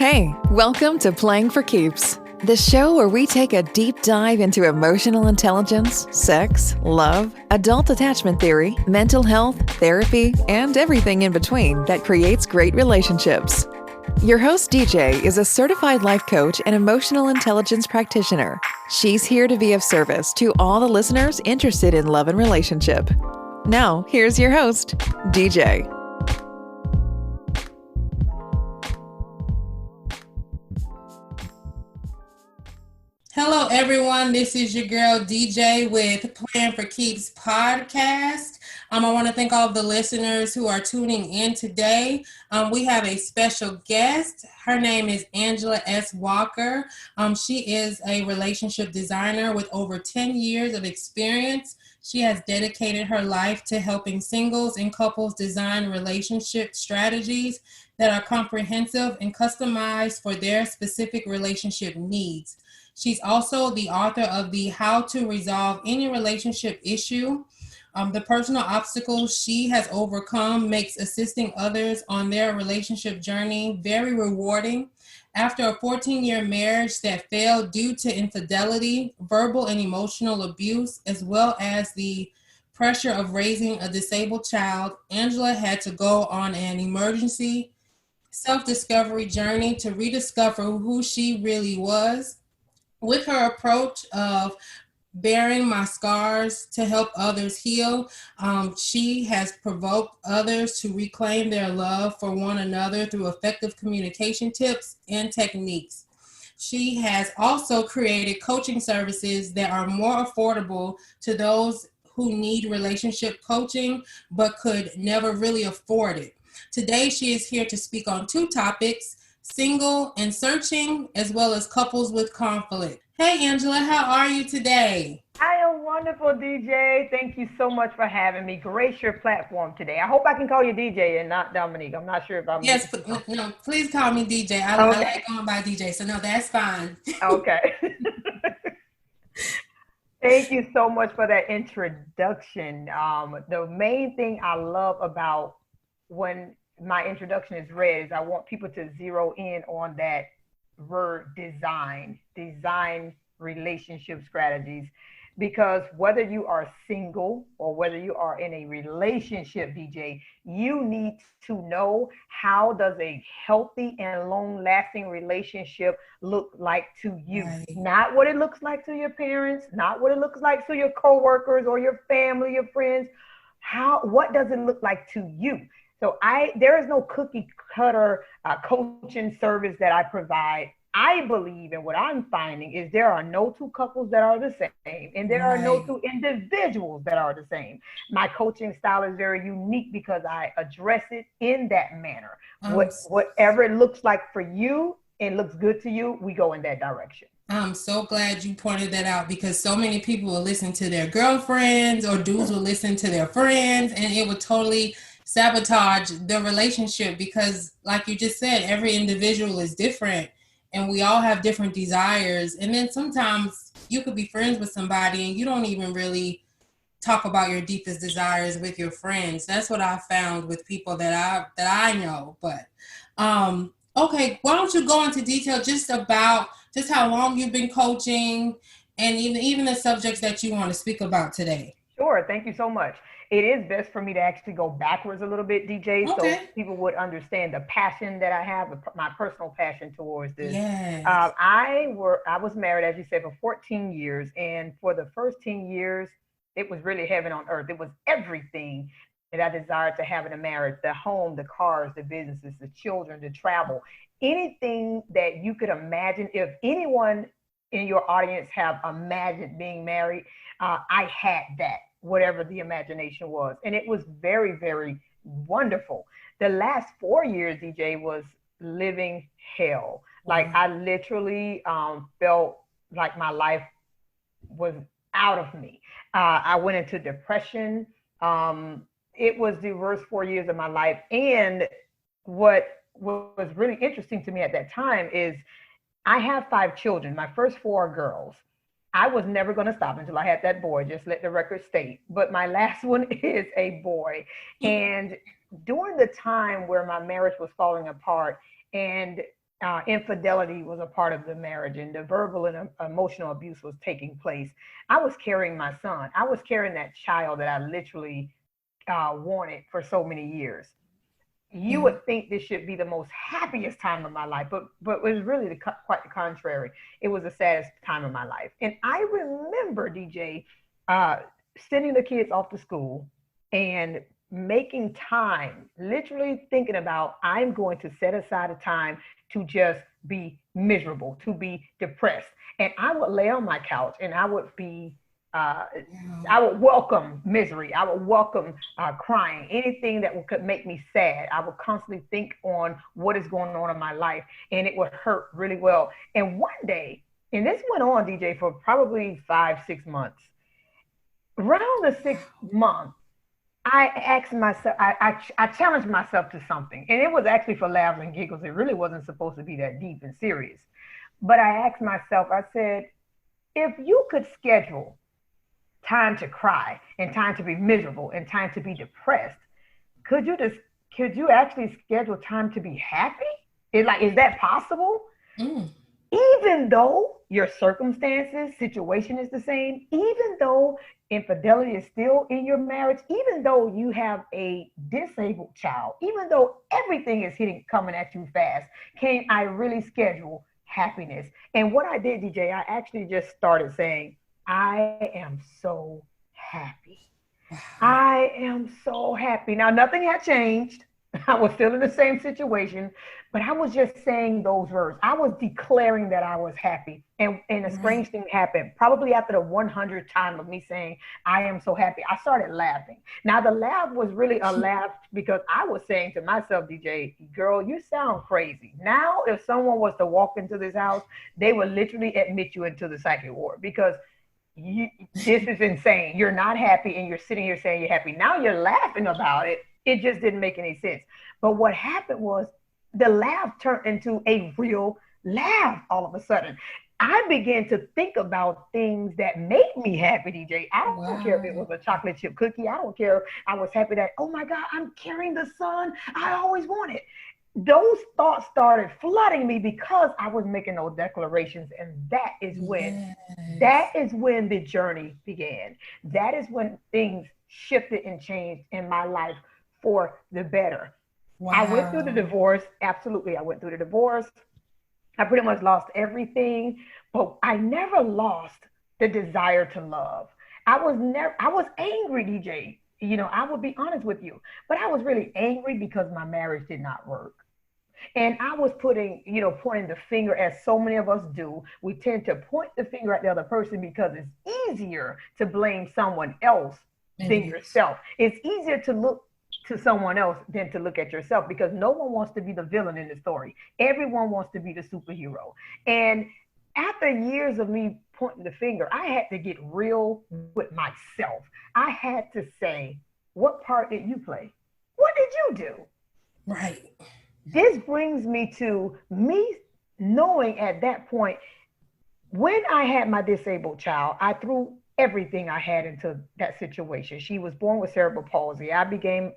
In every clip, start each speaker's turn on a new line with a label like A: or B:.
A: Hey, welcome to Playing for Keeps, the show where we take a deep dive into emotional intelligence, sex, love, adult attachment theory, mental health, therapy, and everything in between that creates great relationships. Your host, DJ, is a certified life coach and emotional intelligence practitioner. She's here to be of service to all the listeners interested in love and relationship. Now, here's your host, DJ.
B: Hello, everyone. This is your girl DJ with Playing for Keeps podcast. I want to thank all of the listeners who are tuning in today. We have a special guest. Her name is Angela S. Walker. She is a relationship designer with over 10 years of experience. She has dedicated her life to helping singles and couples design relationship strategies that are comprehensive and customized for their specific relationship needs. She's also the author of the How to Resolve Any Relationship Issue. The personal obstacles she has overcome makes assisting others on their relationship journey very rewarding. After a 14-year marriage that failed due to infidelity, verbal and emotional abuse, as well as the pressure of raising a disabled child, Angela had to go on an emergency self-discovery journey to rediscover who she really was. With her approach of bearing my scars to help others heal, she has provoked others to reclaim their love for one another through effective communication tips and techniques. She has also created coaching services that are more affordable to those who need relationship coaching but could never really afford it. Today, she is here to speak on two topics: single and searching, as well as couples with conflict. Hey, Angela, how are you today?
C: I am wonderful, DJ. Thank you so much for having me. Grace your platform today. I hope I can call you DJ and not Dominique. I'm not sure if I'm.
B: Yes, no, please call me DJ. I like going by DJ, so no, that's fine.
C: Okay. Thank you so much for that introduction. The main thing I love about when my introduction is read is I want people to zero in on that word design relationship strategies, because whether you are single or whether you are in a relationship, DJ, you need to know how does a healthy and long-lasting relationship look like to you. Right. Not what it looks like to your parents, not what it looks like to your coworkers or your family, your friends. What does it look like to you? So there is no cookie cutter coaching service that I provide. I believe, and what I'm finding is there are no two couples that are the same, and there are no two individuals that are the same. My coaching style is very unique because I address it in that manner. Whatever it looks like for you and looks good to you, we go in that direction.
B: I'm so glad you pointed that out, because so many people will listen to their girlfriends, or dudes will listen to their friends, and it would totally sabotage the relationship, because like you just said, every individual is different and we all have different desires. And then sometimes you could be friends with somebody and you don't even really talk about your deepest desires with your friends. That's what I found with people that I know. But okay, why don't you go into detail just about just how long you've been coaching and even the subjects that you want to speak about today?
C: Sure. Thank you so much. It is best for me to actually go backwards a little bit, DJ, so people would understand the passion that I have, my personal passion towards this.
B: Yes.
C: I was married, as you said, for 14 years. And for the first 10 years, it was really heaven on earth. It was everything that I desired to have in a marriage: the home, the cars, the businesses, the children, the travel, anything that you could imagine. If anyone in your audience have imagined being married, I had that, whatever the imagination was. And it was very, very wonderful. The last 4 years, DJ, was living hell. Like I literally felt like my life was out of me. I went into depression. It was the worst 4 years of my life. And what was really interesting to me at that time is I have 5 children. My first 4 are girls. I was never going to stop until I had that boy, just let the record state. But my last one is a boy. And during the time where my marriage was falling apart and infidelity was a part of the marriage and the verbal and emotional abuse was taking place, I was carrying my son. I was carrying that child that I literally wanted for so many years. You
B: Mm.
C: would think this should be the most happiest time of my life, but it was really quite the contrary. It was the saddest time of my life. And I remember, DJ, uh, sending the kids off to school and making time, literally thinking about I'm going to set aside a time to just be miserable, to be depressed. And I would lay on my couch and I would be uh,
B: Wow.
C: I would welcome misery. I would welcome crying, anything that could make me sad. I would constantly think on what is going on in my life, and it would hurt really well. And one day, and this went on, DJ, for probably 5, 6 months. Around the sixth month, I asked myself, I challenged myself to something, and it was actually for laughs and giggles. It really wasn't supposed to be that deep and serious. But I asked myself, I said, if you could schedule time to cry and time to be miserable and time to be depressed, could you just could you actually schedule time to be happy? Is that possible?
B: Mm.
C: Even though your circumstances, situation is the same, even though infidelity is still in your marriage, even though you have a disabled child, even though everything is hitting coming at you fast, can I really schedule happiness? And what I did, DJ, I actually just started saying, I am so happy.
B: Wow.
C: I am so happy. Now, nothing had changed. I was still in the same situation, but I was just saying those words. I was declaring that I was happy. And a
B: Right.
C: strange thing happened. Probably after the 100th time of me saying, I am so happy, I started laughing. Now, the laugh was really a laugh because I was saying to myself, DJ, girl, you sound crazy. Now, if someone was to walk into this house, they would literally admit you into the psychic ward because you, this is insane. You're not happy and you're sitting here saying you're happy. Now you're laughing about it. It just didn't make any sense. But what happened was the laugh turned into a real laugh all of a sudden. I began to think about things that make me happy, DJ. I don't care if it
B: Wow.
C: was a chocolate chip cookie. I don't care. I was happy that, oh my God, I'm carrying the son I always wanted. Those thoughts started flooding me because I was making those declarations. And that
B: Yes.
C: is when the journey began. That is when things shifted and changed in my life for the better. I went through the
B: Wow.
C: divorce. Absolutely. I went through the divorce. I pretty much lost everything, but I never lost the desire to love. I was angry, DJ. I would be honest with you, but I was really angry because my marriage did not work. And I was pointing the finger as so many of us do. We tend to point the finger at the other person because it's easier to blame someone else
B: It
C: than
B: is.
C: yourself. It's easier to look to someone else than to look at yourself because no one wants to be the villain in the story. Everyone wants to be the superhero. And after years of me pointing the finger, I had to get real with myself. I had to say, what part did you play? What did you do?
B: Right.
C: This brings me to me knowing at that point when I had my disabled child, I threw everything I had into that situation. She was born with cerebral palsy. I became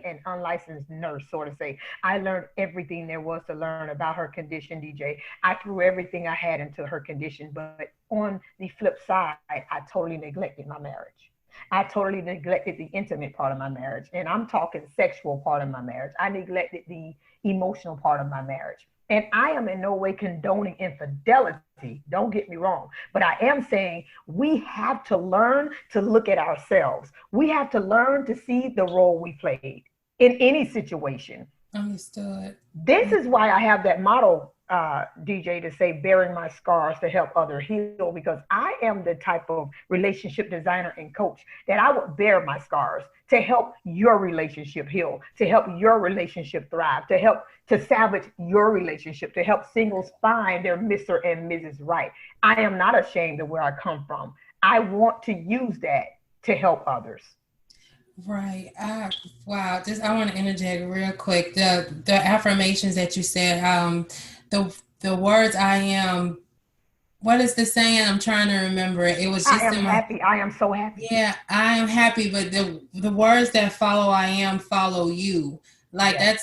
C: an unlicensed nurse, so to say. I learned everything there was to learn about her condition, DJ. I threw everything I had into her condition, but on the flip side, I totally neglected my marriage. I totally neglected the intimate part of my marriage. And I'm talking sexual part of my marriage. I neglected the emotional part of my marriage. And I am in no way condoning infidelity. Don't get me wrong. But I am saying we have to learn to look at ourselves. We have to learn to see the role we played in any situation.
B: Understood.
C: This is why I have that motto, DJ, to say bearing my scars to help others heal, because I am the type of relationship designer and coach that I would bear my scars to help your relationship heal, to help your relationship thrive, to help to salvage your relationship, to help singles find their Mr. and Mrs. Right. I am not ashamed of where I come from. I want to use that to help others.
B: Right. Wow. Just I want to interject real quick. The affirmations that you said, the words I am, what is the saying? I'm trying to remember it. It was
C: I
B: just
C: am
B: in my,
C: happy. I am so happy.
B: yeah, I am happy, but the words that follow I am follow you. Like
C: Yeah.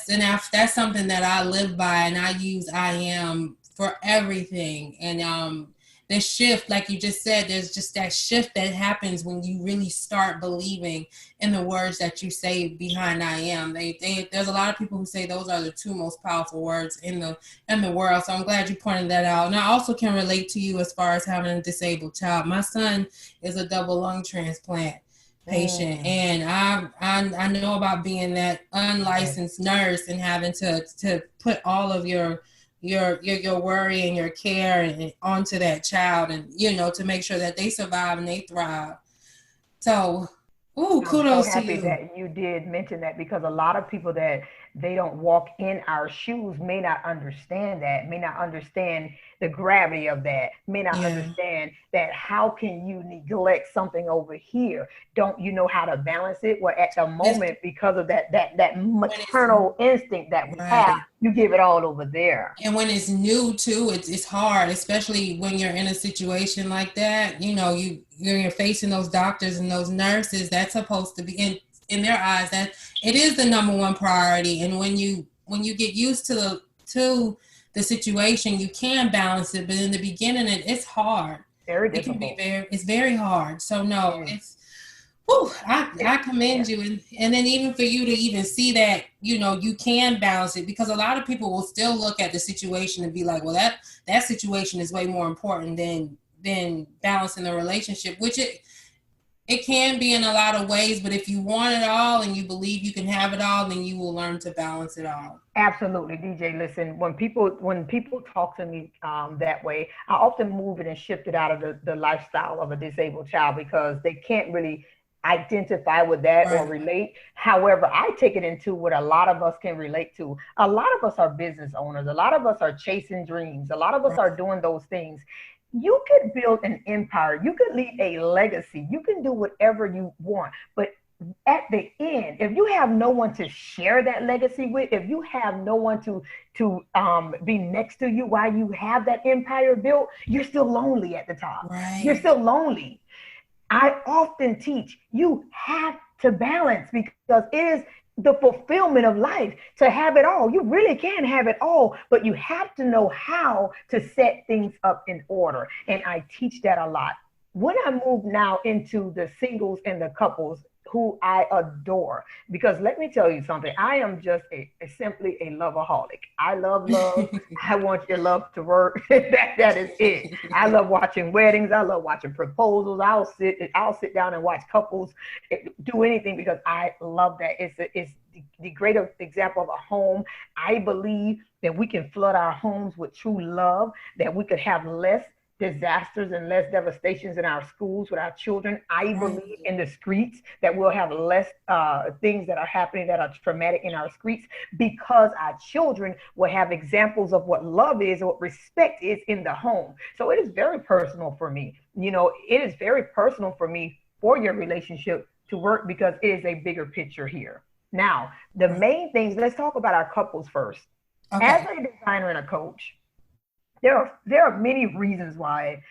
B: that's something that I live by, and I use I am for everything. And the shift, like you just said, there's just that shift that happens when you really start believing in the words that you say behind I am. There's a lot of people who say those are the two most powerful words in the world. So I'm glad you pointed that out. And I also can relate to you as far as having a disabled child. My son is a double lung transplant patient,
C: Mm.
B: and I know about being that
C: Yes.
B: unlicensed nurse and having to put all of your worry and your care onto that child, and to make sure that they survive and they thrive. So, ooh,
C: I'm so
B: kudos to
C: happy
B: you.
C: that you did mention that, because a lot of people that they don't walk in our shoes may not understand that, may not understand the gravity of that, may not
B: Yeah.
C: understand that how can you neglect something over here? Don't you know how to balance it? Well, at the
B: It's
C: moment, because of that
B: when it's
C: maternal instinct that we have,
B: right.
C: you give it all over there.
B: And when it's new too, it's hard, especially when you're in a situation like that. You're facing those doctors and those nurses. That's supposed to be in their eyes that it is the number one priority. And when you get used to the situation, you can balance it. But in the beginning, it's hard.
C: Very
B: It can be
C: difficult.
B: it's very hard. So
C: It
B: no,
C: is.
B: it's whew, I
C: Yeah.
B: commend you, and then even for you to even see that you can balance it, because a lot of people will still look at the situation and be like, well, that situation is way more important than balancing the relationship, which it can be in a lot of ways. But if you want it all and you believe you can have it all, then you will learn to balance it all.
C: Absolutely, DJ. Listen, when people talk to me that way, I often move it and shift it out of the lifestyle of a disabled child, because they can't really identify with that or
B: Right.
C: relate. However, I take it into what a lot of us can relate to. A lot of us are business owners. A lot of us are chasing dreams. A lot of us
B: Right.
C: are doing those things. You could build an empire. You could leave a legacy. You can do whatever you want. But at the end, if you have no one to share that legacy with, if you have no one to be next to you while you have that empire built, you're still lonely at the top. You're
B: Right.
C: still lonely. I often teach you have to balance, because it is the fulfillment of life to have it all. You really can have it all, but you have to know how to set things up in order. And I teach that a lot. When I move now into the singles and the couples who I adore, because let me tell you something, I am just simply a loveaholic. I love love. I want your love to work. That is it. I love watching weddings. I love watching proposals. I'll sit down and watch couples do anything, because I love that. It's the greater example of a home. I believe that we can flood our homes with true love, that we could have less disasters and less devastations in our schools with our children. I
B: Right.
C: believe in the streets that we'll have less things that are happening that are traumatic in our streets, because our children will have examples of what love is or what respect is in the home. So it is very personal for me. It is very personal for me for your relationship to work, because it is a bigger picture here. Now, the
B: Right.
C: main things, let's talk about our couples first. As
B: Okay.
C: a designer and a coach, there are many reasons why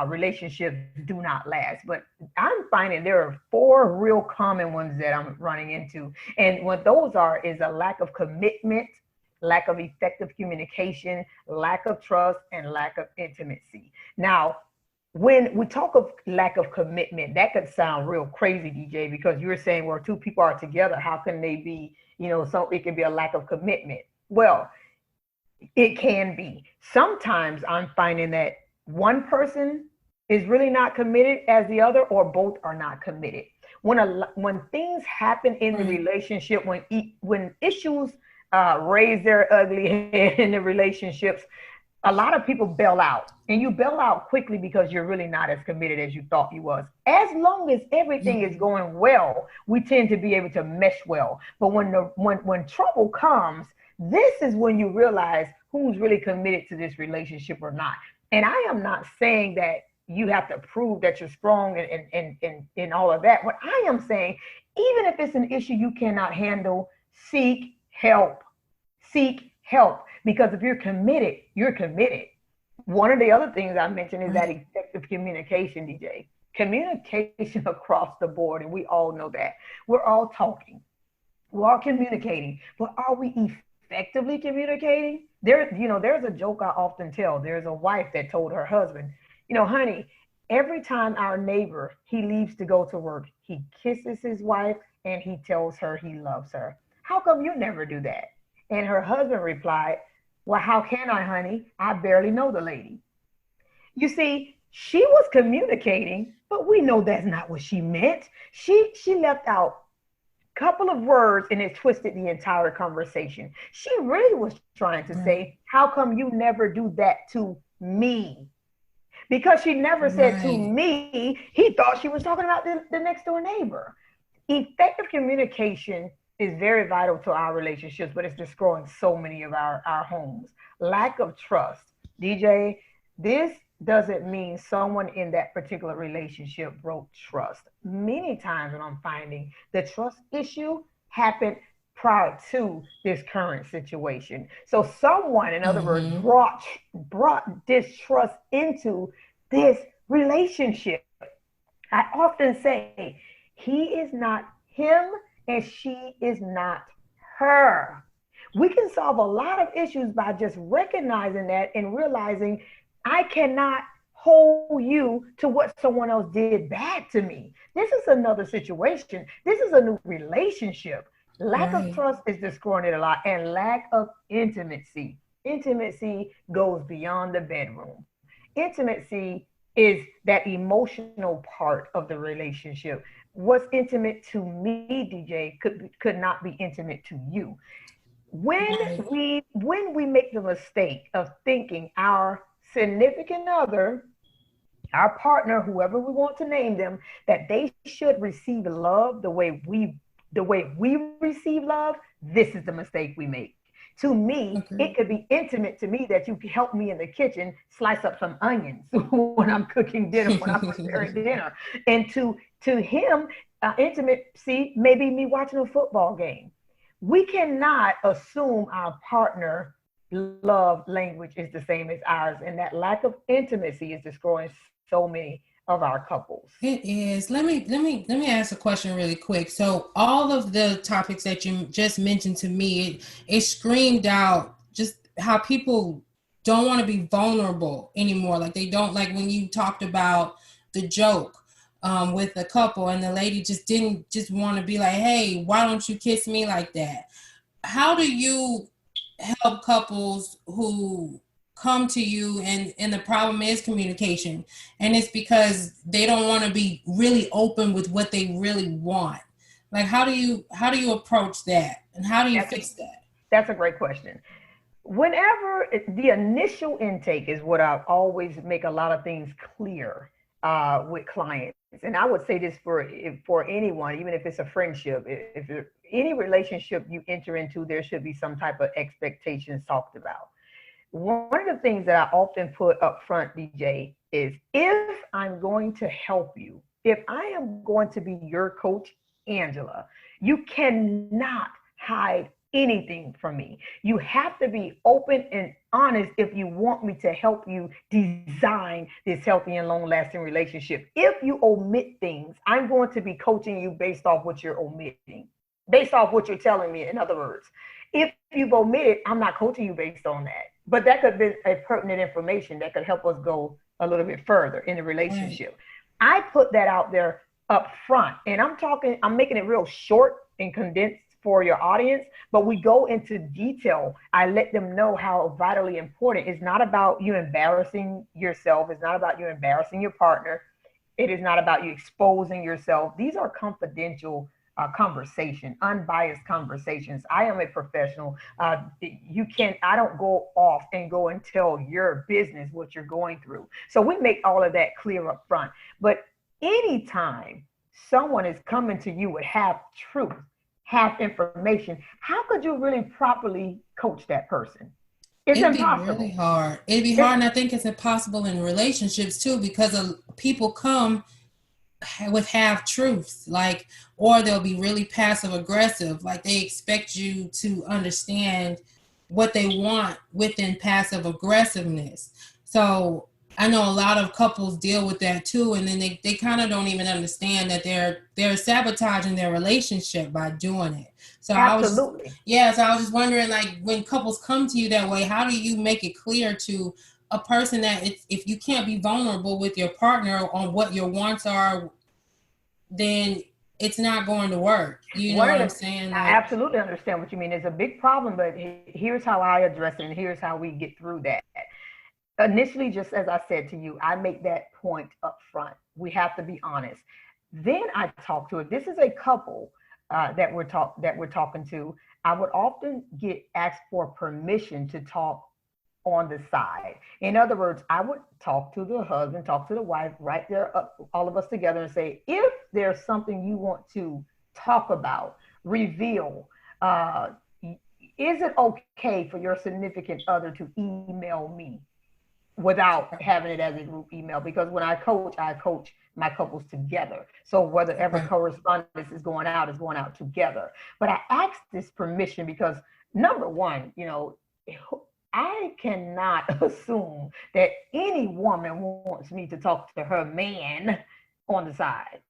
C: relationships do not last, but I'm finding there are four real common ones that I'm running into, and what those are is a lack of commitment, lack of effective communication, lack of trust, and lack of intimacy. Now, when we talk of lack of commitment, that could sound real crazy, DJ, because you're saying, well, two people are together, how can they be, so it can be a lack of commitment. Well, it can be. Sometimes I'm finding that one person is really not committed as the other, or both are not committed. When things happen in the
B: Right.
C: relationship, when issues raise their ugly head in the relationships, a lot of people bail out, and you bail out quickly because you're really not as committed as you thought you was. As long as everything is
B: Mhm.
C: going well, we tend to be able to mesh well. But when trouble comes, this is when you realize who's really committed to this relationship or not. And I am not saying that you have to prove that you're strong and all of that. What I am saying, even if it's an issue you cannot handle, seek help. Seek help, because if you're committed, you're committed. One of the other things I mentioned is that
B: Right.
C: effective communication, DJ. Communication across the board, and we all know that. We're all talking. We are communicating, but are we effectively communicating? There's a joke I often tell. There's a wife that told her husband, honey, every time our neighbor he leaves to go to work, he kisses his wife and he tells her he loves her. How come you never do that? And her husband replied, well, how can I, honey? I barely know the lady. You see, she was communicating, but we know that's not what she meant. She left out couple of words and it twisted the entire conversation. She really was trying to say, how come you never do that to me? Because she never said to me, he thought she was talking about the next door neighbor. Effective communication is very vital to our relationships, but it's destroying so many of our homes. Lack of trust. DJ, this doesn't mean someone in that particular relationship broke trust. Many times when I'm finding the trust issue happened prior to this current situation. So someone, in other words, brought distrust into this relationship. I often say, he is not him and she is not her. We can solve a lot of issues by just recognizing that and realizing I cannot hold you to what someone else did bad to me. This is another situation. This is a new relationship. Lack of trust is destroying it a lot, and lack of intimacy. Intimacy goes beyond the bedroom. Intimacy is that emotional part of the relationship. What's intimate to me, DJ, could not be intimate to you. When we make the mistake of thinking our significant other, our partner, whoever we want to name them, that they should receive love the way we receive love, this is the mistake we make. To me, it could be intimate to me that you can help me in the kitchen slice up some onions when I'm cooking dinner, when I'm preparing dinner. And to him, intimacy may be me watching a football game. We cannot assume our partner love language is the same as ours, and that lack of intimacy is destroying so many of our couples.
B: It is. Let me ask a question really quick. So all of the topics that you just mentioned to me, it screamed out just how people don't want to be vulnerable anymore. Like they don't, like when you talked about the joke with the couple and the lady just didn't just want to be like, hey, why don't you kiss me like that? How do you help couples who come to you and the problem is communication, and it's because they don't want to be really open with what they really want? Like how do you approach that, and how do you fix that?
C: That's a great question. Whenever the initial intake is what I always make a lot of things clear with clients, and I would say this for anyone, even if it's a friendship, if any relationship you enter into, there should be some type of expectations talked about. One of the things that I often put up front, DJ, is if I'm going to help you, if I am going to be your coach, Angela, you cannot hide anything from me. You have to be open and honest if you want me to help you design this healthy and long-lasting relationship. If you omit things, I'm going to be coaching you based off what you're omitting, based off what you're telling me. In other words, if you've omitted, I'm not coaching you based on that. But that could be a pertinent information that could help us go a little bit further in the relationship. I put that out there up front, and I'm making it real short and condensed for your audience, but we go into detail. I let them know how vitally important. It's not about you embarrassing yourself. It's not about you embarrassing your partner. It is not about you exposing yourself. These are conversation, unbiased conversations. I am a professional. I don't go off and go and tell your business what you're going through. So we make all of that clear up front. But anytime someone is coming to you with half truth, half information, how could you really properly coach that person? It's impossible.
B: It'd be really hard. It'd be hard, and I think it's impossible in relationships too, because people come with half truths, like, or they'll be really passive aggressive, like they expect you to understand what they want within passive aggressiveness. So I know a lot of couples deal with that too, and then they kind of don't even understand that they're sabotaging their relationship by doing it. So
C: Absolutely.
B: So I was just wondering, like, when couples come to you that way, how do you make it clear to a person that if you can't be vulnerable with your partner on what your wants are, then it's not going to work. You know what I'm saying?
C: I absolutely understand what you mean. It's a big problem, but here's how I address it, and here's how we get through that. Initially, just as I said to you, I make that point up front. We have to be honest. Then I talk to it. This is a couple that we're talking to. I would often get asked for permission to talk on the side. In other words, I would talk to the husband, talk to the wife, right there, all of us together, and say, if there's something you want to talk about, reveal, is it okay for your significant other to email me without having it as a group email? Because when I coach my couples together. So whatever correspondence is going out together. But I ask this permission because, number one, I cannot assume that any woman wants me to talk to her man on the side.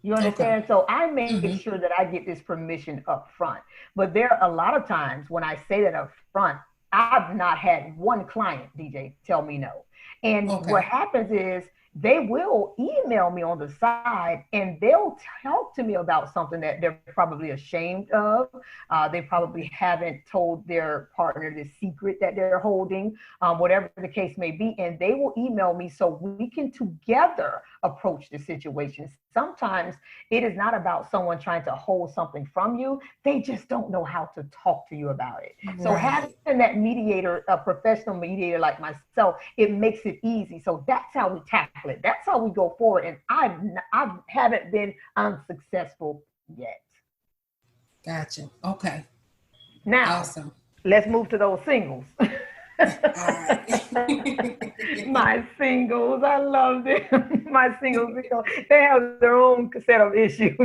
C: You understand? So I make sure that I get this permission up front. But there are a lot of times when I say that up front, I've not had one client, DJ, tell me no. And what happens is they will email me on the side and they'll talk to me about something that they're probably ashamed of. They probably haven't told their partner the secret that they're holding, whatever the case may be. And they will email me so we can together approach the situation. Sometimes it is not about someone trying to hold something from you. They just don't know how to talk to you about it. Right. So having that mediator, a professional mediator like myself, it makes it easy. So that's how we tackle it. That's how we go forward. And I haven't been unsuccessful yet.
B: Gotcha. Okay.
C: Now, awesome. Let's move to those singles. My singles, I love them. My singles, because they have their own set of issues,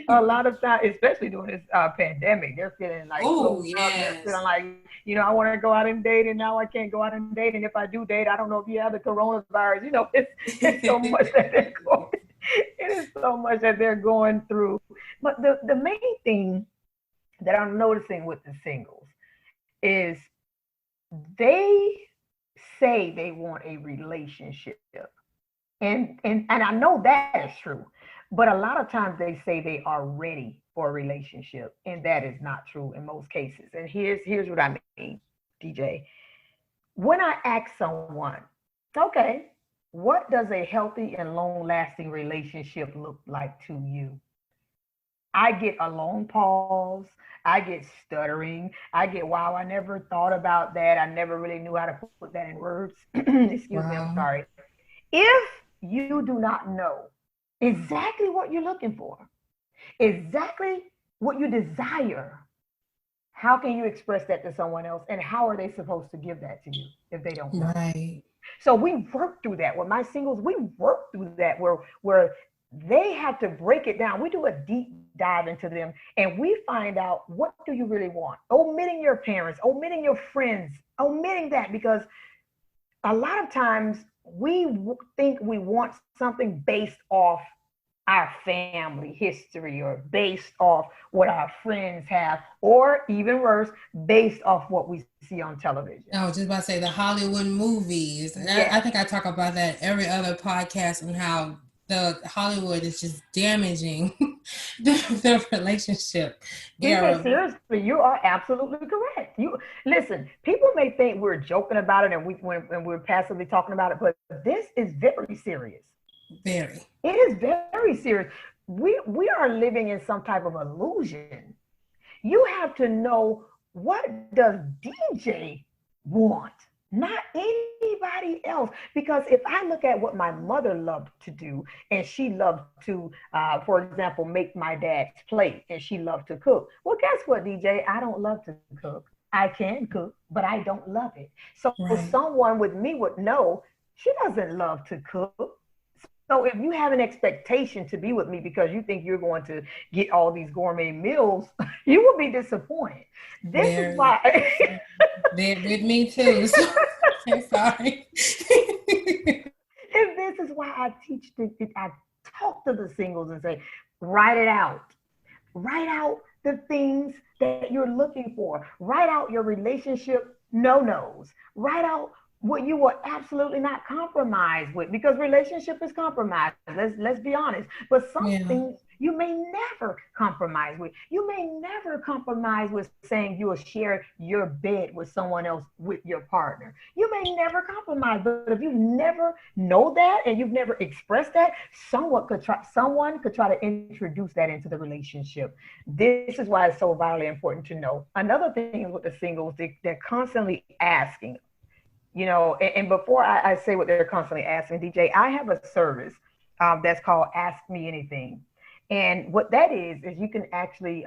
C: A lot of times, especially during this pandemic, they're feeling like, they're feeling like, I want to go out and date, and now I can't go out and date. And if I do date, I don't know if you have the coronavirus. It's so much that they're going. It is so much that they're going through. But the main thing that I'm noticing with the singles is they say they want a relationship, and I know that is true, but a lot of times they say they are ready for a relationship, and that is not true in most cases. And here's what I mean, DJ. When I ask someone, okay, what does a healthy and long-lasting relationship look like to you? I get a long pause. I get stuttering. I get, wow, I never thought about that. I never really knew how to put that in words. Excuse me, I'm sorry. If you do not know exactly what you're looking for, exactly what you desire, how can you express that to someone else? And how are they supposed to give that to you if they don't know?
B: Right.
C: So we work through that. With my singles, we work through that where they have to break it down. We do a deep dive into them and we find out, what do you really want? Omitting your parents, omitting your friends, omitting that, because a lot of times we think we want something based off our family history or based off what our friends have, or even worse, based off what we see on television.
B: I was just about to say the Hollywood movies. Yes. I think I talk about that every other podcast on how the Hollywood is just damaging the relationship.
C: Seriously, you are absolutely correct. You listen, people may think we're joking about it and when we're passively talking about it, but this is very serious.
B: Very.
C: It is very serious. We are living in some type of illusion. You have to know, what does DJ want? Not anybody else. Because if I look at what my mother loved to do, and she loved to, for example, make my dad's plate, and she loved to cook. Well, guess what, DJ? I don't love to cook. I can cook, but I don't love it. So someone with me would know she doesn't love to cook. So if you have an expectation to be with me because you think you're going to get all these gourmet meals, you will be disappointed. This is why.
B: They're with me too. So, I'm sorry.
C: is why I I talk to the singles and say, write it out. Write out the things that you're looking for. Write out your relationship no-nos. Write out what you will absolutely not compromise with, because relationship is compromise. Let's be honest. But some things you may never compromise with. You may never compromise with saying you will share your bed with someone else with your partner. You may never compromise, but if you never know that and you've never expressed that, someone could try to introduce that into the relationship. This is why it's so vitally important to know. Another thing is with the singles, they're constantly asking. And before I say what they're constantly asking, DJ, I have a service that's called Ask Me Anything. And what that is you can actually,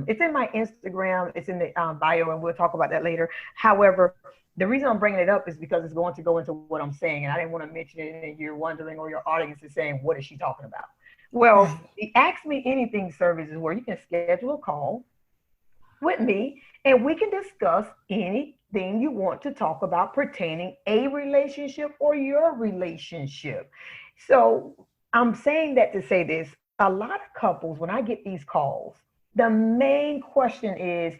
C: it's in my Instagram, it's in the bio, and we'll talk about that later. However, the reason I'm bringing it up is because it's going to go into what I'm saying. And I didn't want to mention it and you're wondering, or your audience is saying, what is she talking about? Well, the Ask Me Anything service is where you can schedule a call with me and we can discuss anything you want to talk about pertaining a relationship or your relationship. So I'm saying that to say this. A lot of couples, when I get these calls, the main question is,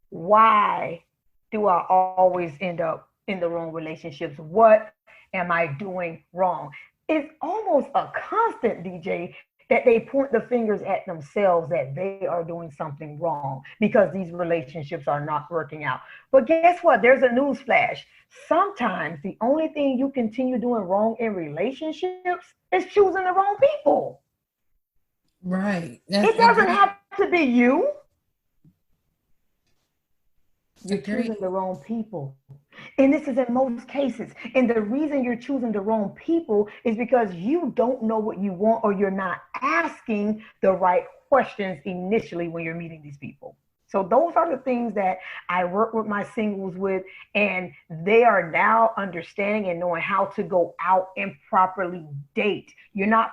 C: why do I always end up in the wrong relationships? What am I doing wrong? It's almost a constant, DJ, that they point the fingers at themselves that they are doing something wrong because these relationships are not working out. But guess what? There's a news flash. Sometimes the only thing you continue doing wrong in relationships is choosing the wrong people.
B: Right.
C: It doesn't have to be you. You're choosing the wrong people. And this is in most cases. And the reason you're choosing the wrong people is because you don't know what you want, or you're not asking the right questions initially when you're meeting these people. So those are the things that I work with my singles with, and they are now understanding and knowing how to go out and properly date. You're not,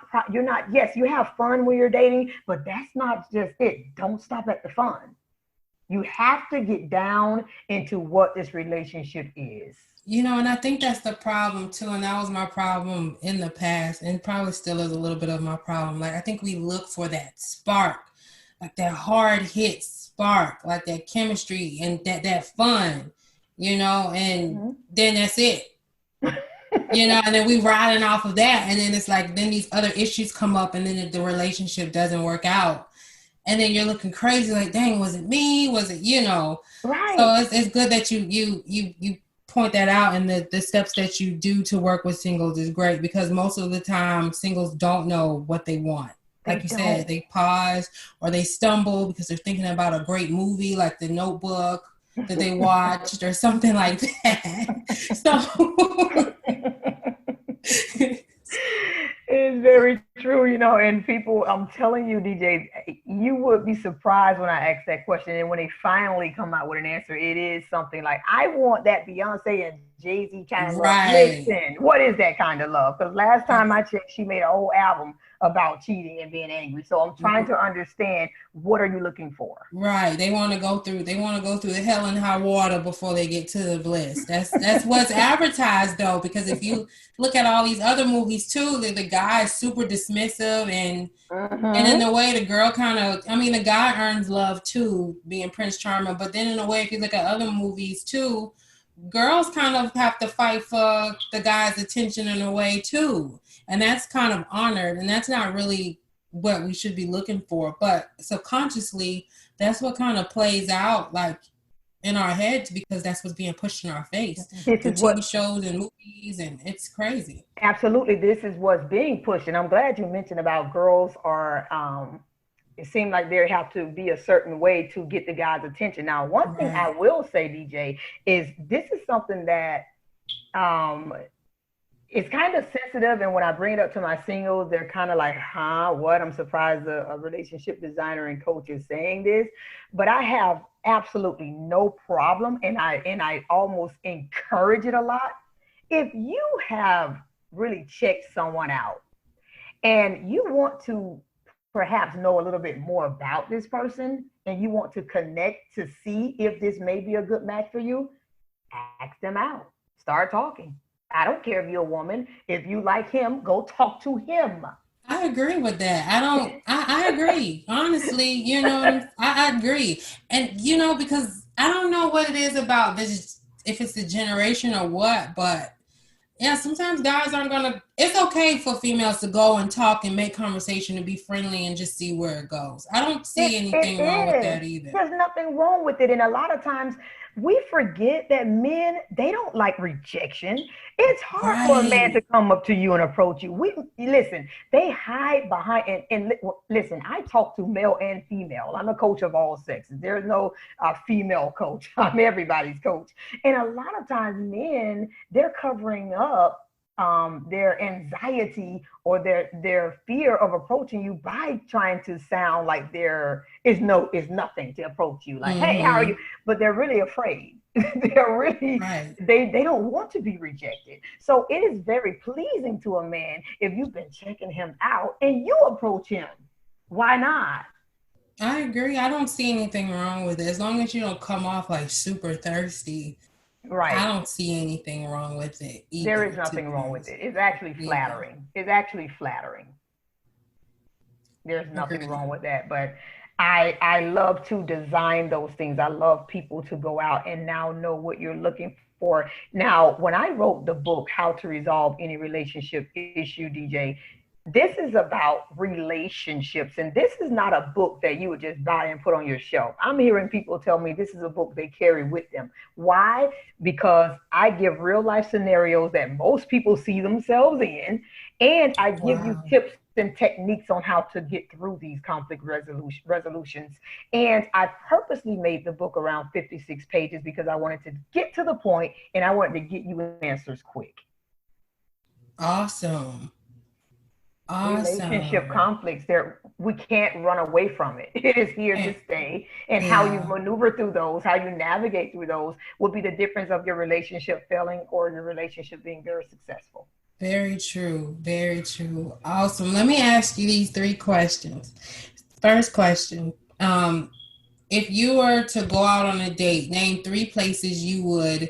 C: yes, you have fun when you're dating, but that's not just it. Don't stop at the fun. You have to get down into what this relationship is.
B: And I think that's the problem too. And that was my problem in the past, and probably still is a little bit of my problem. Like, I think we look for that spark, like that hard hit spark, like that chemistry and that fun, and then that's it. And then we riding off of that. And then it's like, then these other issues come up, and then the relationship doesn't work out. And then you're looking crazy, like, dang, was it me? Was it,
C: Right.
B: So it's good that you point that out, and the steps that you do to work with singles is great, because most of the time singles don't know what they want. Like you said, they pause or they stumble because they're thinking about a great movie like The Notebook that they watched or something like that. So
C: it's very true, and people, I'm telling you, DJ, you would be surprised when I ask that question. And when they finally come out with an answer, it is something like, I want that Beyonce and Jay-Z kind of love. Listen, what is that kind of love? Because last time I checked, she made a whole album about cheating and being angry. So I'm trying to understand, what are you looking for?
B: Right. They want to go through the hell and high water before they get to the bliss. That's what's advertised though, because if you look at all these other movies too, the guy is super dismissive and in a way the girl the guy earns love too, being Prince Charming, but then in a way, if you look at other movies too, girls kind of have to fight for the guy's attention in a way too. And that's kind of honored, and that's not really what we should be looking for. But subconsciously, that's what kind of plays out like in our heads, because that's what's being pushed in our face.
C: This is what
B: TV shows and movies, and it's crazy.
C: Absolutely, this is what's being pushed. And I'm glad you mentioned about girls are, it seemed like they have to be a certain way to get the guy's attention. Now, one thing I will say, DJ, is this is something that it's kind of sensitive. And when I bring it up to my singles, they're kind of like, what? I'm surprised a relationship designer and coach is saying this. But I have absolutely no problem, and I almost encourage it a lot. If you have really checked someone out and you want to perhaps know a little bit more about this person, and you want to connect to see if this may be a good match for you, ask them out. Start talking. I don't care if you're a woman. If you like him, go talk to him.
B: I agree with that. I agree. Honestly, I agree. And, because I don't know what it is about this, if it's the generation or what, but yeah, sometimes guys aren't gonna. It's okay for females to go and talk and make conversation and be friendly and just see where it goes. I don't see
C: It
B: anything wrong with
C: is.
B: that either.
C: There's nothing wrong with it. And a lot of times we forget that men, they don't like rejection. It's hard for a man to
B: Right.
C: come up to you and approach you. We listen, they hide behind listen, I talk to male and female. I'm a coach of all sexes. There's no female coach. I'm everybody's coach. And a lot of times men, they're covering up their anxiety or their fear of approaching you by trying to sound like there is nothing to approach you. Like, hey, how are
B: Mm-hmm.
C: you? But they're really afraid. They're really
B: Right.
C: they don't want to be rejected. So it is very pleasing to a man if you've been checking him out and you approach him. Why not?
B: I agree. I don't see anything wrong with it. As long as you don't come off like super thirsty, I
C: Right.
B: don't see anything wrong with it
C: There is
B: either, to
C: nothing
B: be
C: wrong with
B: honest.
C: it. It's actually
B: Yeah.
C: flattering. It's actually flattering. There's nothing
B: Agree.
C: wrong with that. But I love to design those things. I love people to go out and now know what you're looking for. Now, when I wrote the book, How to Resolve Any Relationship Issue, DJ, this is about relationships. And this is not a book that you would just buy and put on your shelf. I'm hearing people tell me this is a book they carry with them. Why? Because I give real life scenarios that most people see themselves in, and I give you
B: Wow.
C: tips and techniques on how to get through these conflict resolutions. And I purposely made the book around 56 pages because I wanted to get to the point and I wanted to get you answers quick.
B: Awesome.
C: Relationship
B: Awesome.
C: conflicts, there we can't run away from it. It is here to
B: And
C: stay, and how you
B: yeah,
C: maneuver through those, how you navigate through those, will be the difference of your relationship failing or your relationship being very successful.
B: very true. Very true. Awesome. Let me ask you these three questions. First question. If you were to go out on a date, name three places you would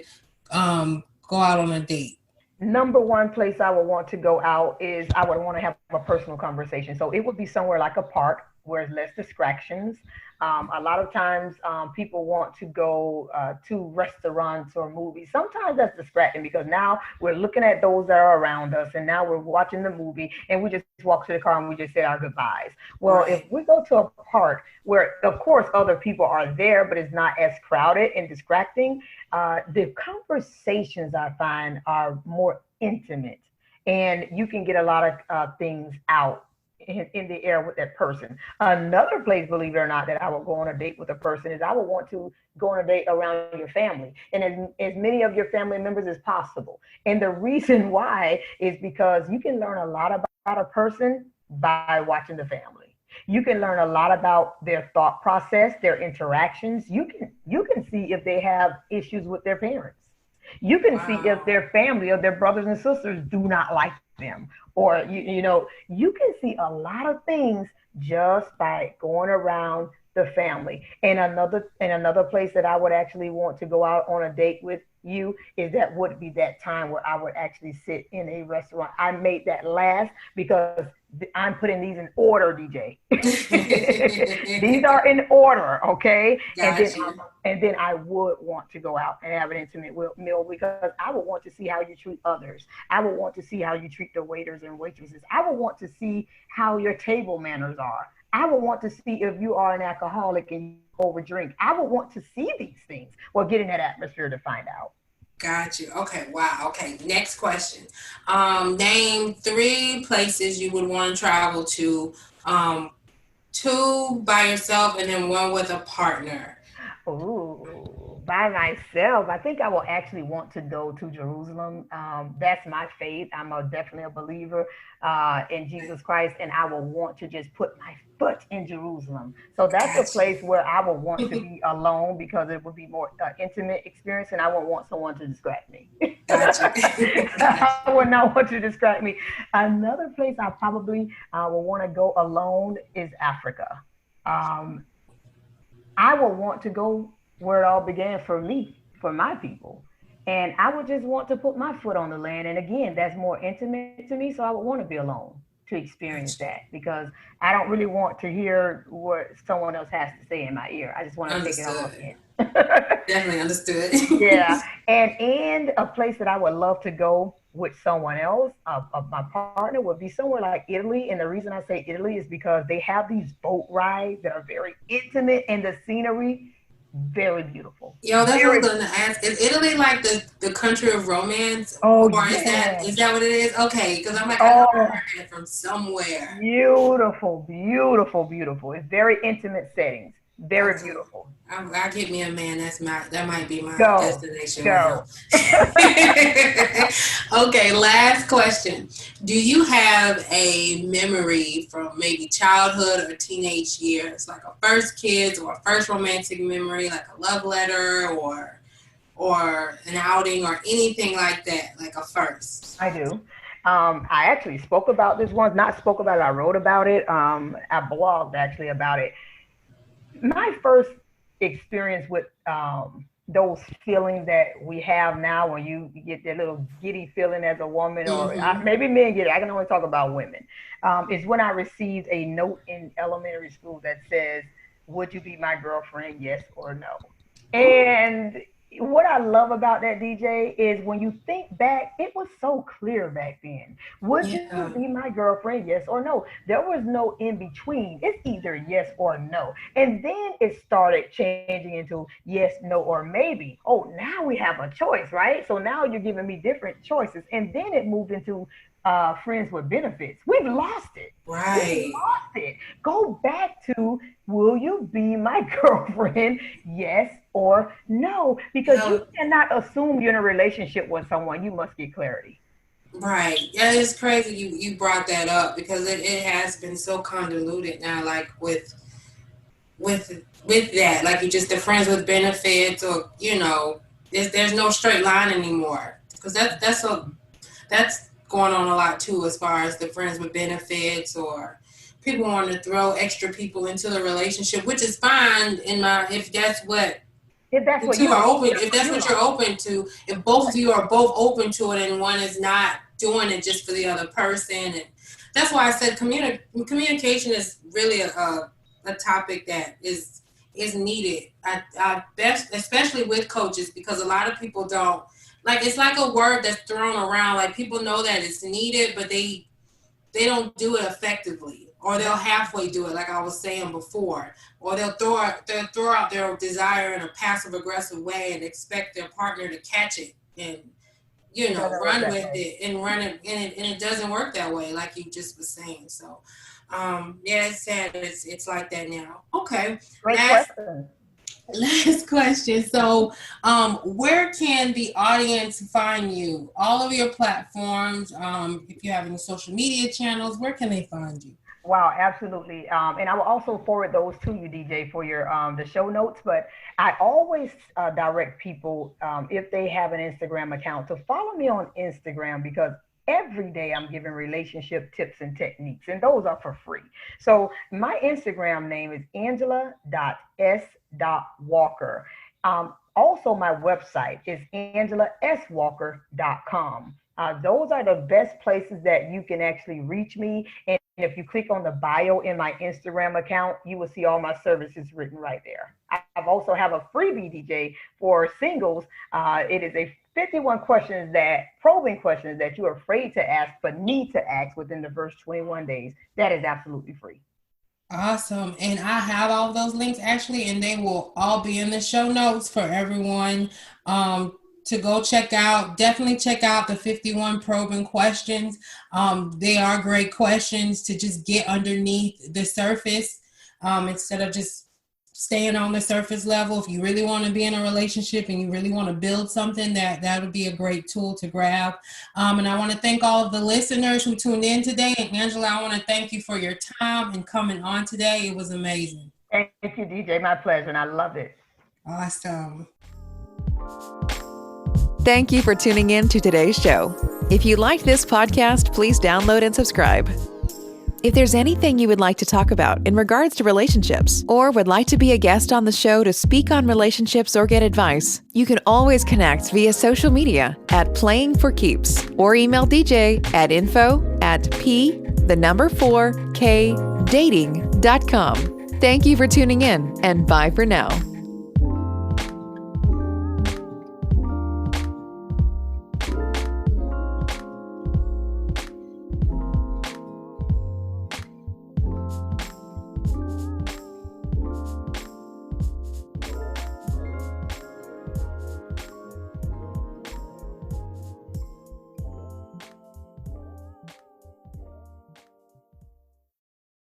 B: go out on a date.
C: Number one place I would want to go out is I would want to have a personal conversation. So it would be somewhere like a park where there's less distractions. A lot of times, people want to go to restaurants or movies. Sometimes that's distracting because now we're looking at those that are around us, and now we're watching the movie, and we just walk to the car and we just say our goodbyes. Well, if
B: Right.
C: we go to a park where, of course, other people are there, but it's not as crowded and distracting, the conversations I find are more intimate, and you can get a lot of things out in the air with that person. Another place, believe it or not, that I would go on a date with a person is I would want to go on a date around your family and as many of your family members as possible. And the reason why is because you can learn a lot about a person by watching the family. You can learn a lot about their thought process, their interactions. You can see if they have issues with their parents. You can see if
B: Wow.
C: their family or their brothers and sisters do not like them, or you can see a lot of things just by going around the family. And another place that I would actually want to go out on a date with you is that would be that time where I would actually sit in a restaurant. I made that last because I'm putting these in order, DJ. These are in order, okay? And then
B: Got you.
C: and then I would want to go out and have an intimate meal because I would want to see how you treat others. I would want to see how you treat the waiters and waitresses. I would want to see how your table manners are. I would want to see if you are an alcoholic and you overdrink. I would want to see these things or get in that atmosphere to find out.
B: Got you. Okay. Wow. Okay. Next question. Name three places you would want to travel to. Um, two by yourself and then one with a partner.
C: Ooh, by myself, I think I will actually want to go to Jerusalem. That's my faith. Definitely a believer in Jesus Christ, and I will want to just put my foot in Jerusalem. So that's a
B: Got
C: place where I will want to
B: you.
C: be alone because it would be more intimate experience, and I won't want someone to distract me.
B: Got you.
C: I would not want to distract me. Another place I probably will want to go alone is Africa. Um, I would want to go where it all began for me, for my people. And I would just want to put my foot on the land. And again, that's more intimate to me. So I would want to be alone to experience that because I don't really want to hear what someone else has to say in my ear. I just want to take it all in.
B: Definitely understood.
C: Yeah. And a place that I would love to go with someone else, of my partner, would be somewhere like Italy. And the reason I say Italy is because they have these boat rides that are very intimate and the scenery very beautiful.
B: Yo, that's what I was going to ask. Is Italy like the country of romance?
C: Oh,
B: or
C: yeah.
B: is that what it is? Okay, because I'm like, I heard it from somewhere.
C: Beautiful, beautiful, beautiful. It's very intimate settings. Very beautiful.
B: I'll get me a man. That might be my destination.
C: Go.
B: Okay, last question. Do you have a memory from maybe childhood or teenage years, like a first kiss or a first romantic memory, like a love letter or an outing or anything like that, like a first?
C: I do. I actually spoke about this once. Not spoke about it. I wrote about it. I blogged actually about it. My first experience with those feelings that we have now when you get that little giddy feeling as a woman, or maybe men get it, I can only talk about women, is when I received a note in elementary school that says, "Would you be my girlfriend, yes or no?" And what I love about that, DJ, is when you think back, it was so clear back then. Would you be my girlfriend, yes or no? There was no in between. It's either yes or no. And then it started changing into yes, no, or maybe. Oh, now we have a choice, right? So now you're giving me different choices. And then it moved into friends with benefits. We've lost it.
B: Right.
C: We've lost it. Go back to, will you be my girlfriend? Yes or no? Because you cannot assume you're in a relationship with someone. You must get clarity.
B: Right. Yeah, it's crazy you brought that up because it has been so convoluted now, like with that, like you just the friends with benefits, or there's no straight line anymore, because that's going on a lot too, as far as the friends with benefits, or people want to throw extra people into the relationship, which is fine if that's what you're open to. If both of you are both open to it and one is not doing it just for the other person, and that's why I said communication is really a topic that is needed. I best, especially with coaches, because a lot of people don't. Like, it's like a word that's thrown around. Like, people know that it's needed, but they don't do it effectively, or they'll halfway do it, like I was saying before, or they'll throw out their desire in a passive aggressive way and expect their partner to catch it and run with it and it doesn't work that way, like you just was saying. So, it's sad. It's like that now. Okay. Last question. So, where can the audience find you? All of your platforms. If you have any social media channels, where can they find you?
C: Wow, absolutely. And I will also forward those to you, DJ, for your the show notes. But I always direct people, if they have an Instagram account, to follow me on Instagram, because every day I'm giving relationship tips and techniques, and those are for free. So my Instagram name is angela.s.walker. Also, my website is angelaswalker.com. Those are the best places that you can actually reach me. And if you click on the bio in my Instagram account, you will see all my services written right there. I've also have a freebie, DJ, for singles. It is a 51 probing questions that you're afraid to ask but need to ask within the first 21 days. That is absolutely free.
B: Awesome. And I have all those links actually, and they will all be in the show notes for everyone to go check out. Definitely check out the 51 probing questions. They are great questions to just get underneath the surface instead of just staying on the surface level. If you really want to be in a relationship and you really want to build something, that would be a great tool to grab. And I want to thank all of the listeners who tuned in today. And Angela, I want to thank you for your time and coming on today. It was amazing.
C: Thank you, DJ. My pleasure. And I loved it.
B: Awesome.
A: Thank you for tuning in to today's show. If you liked this podcast, please download and subscribe. If there's anything you would like to talk about in regards to relationships, or would like to be a guest on the show to speak on relationships or get advice, you can always connect via social media at Playing for Keeps or email DJ at info@p4kdating.com. Thank you for tuning in, and bye for now.